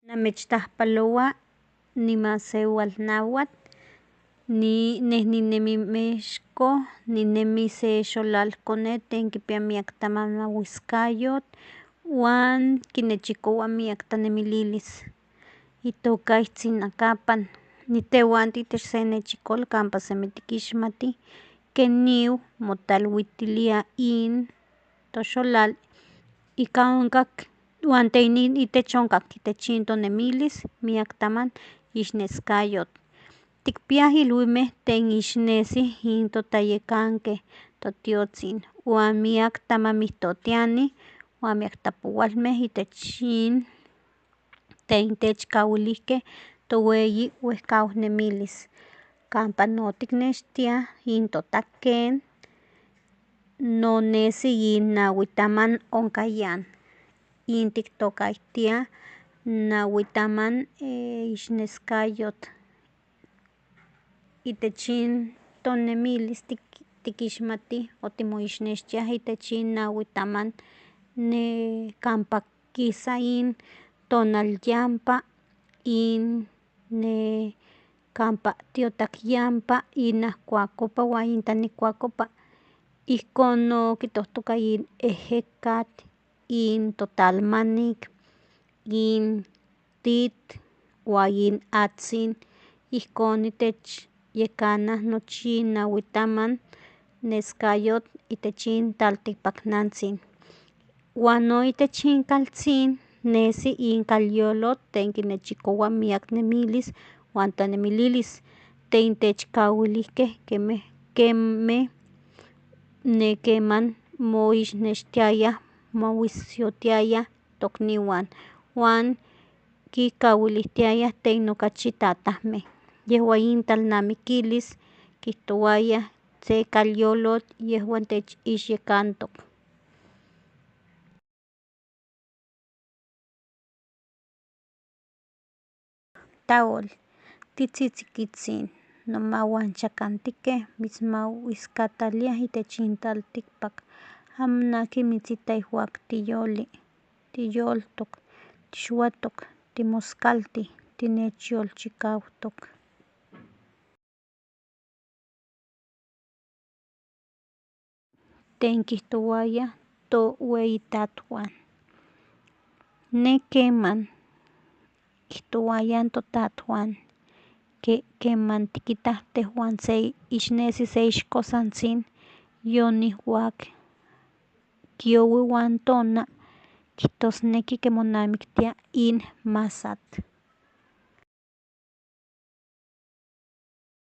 Namechtlajpaloa nimasewatl nahuatl, neh ninemi Mexco, ninemi se xolalkone tlen kipia miak tamanahuiskayotl uan kinechikowa miak tlanemililis itoka Itzinacapan, nitehuanti itech se nechikol kampa semi tikixmati keniw motalhuitilia in toxolal ika onkak huan tlen itech onkak itech in tonemilis miak taman ixneskayotl, tikpiaj ilwimeh tlen ixnesi in totlayekankeh totiotzin huan miak tamamihtotiani huan miak tlapowalmeh itech in tlen techkawilijkeh toweyi wehkaonemilis kampa no tiknextiaj in totaken no nesi in nahui taman onkayan in tiktokatiah nahui taman ixneskayotl itech in tonemilis tikixmatih o timoixnextiah itech in nahui taman kampa kisa in tonal yampa kampa tiotakyampa inaj kuakopa huan intanih kuakopa ijkon no kitohtoka in ejekatl in totalmanik in tlitl huan in atzin ijkon itech yekana nochi in nahui taman neskayotl itech in tlaltikpaknantzin huan no itech in kaltzin nesi in kalyolotl tlen kinechikowa miak nemilis huan tlanemililis tlen techkawilijkeh kemeh keman moixnextiayaj mowisiotiayaj tokniwan huan kikawilijtiayaj tlen okachi tatajmeh yehua in tlalnamikilis kihtowayaj se kalyolotl yehuan techixyekantok. Tahol titzitzikuitzin nomahuan chakantikeh mitzmawiskataliah itech in tlaltikpak amo akin mitzita ihkuak tiyoli, tiyoltok, tixuatok, timoskaltih, tinechyolchikawtok. Tlen kihtowayaj toweyitatuan, neh keman kihtowayah totatuan keman tikitaj tehwan ixnesi se ixkosantzin yonihkuak kiowi huan tona kijtosneki ke monamiktia in masatl.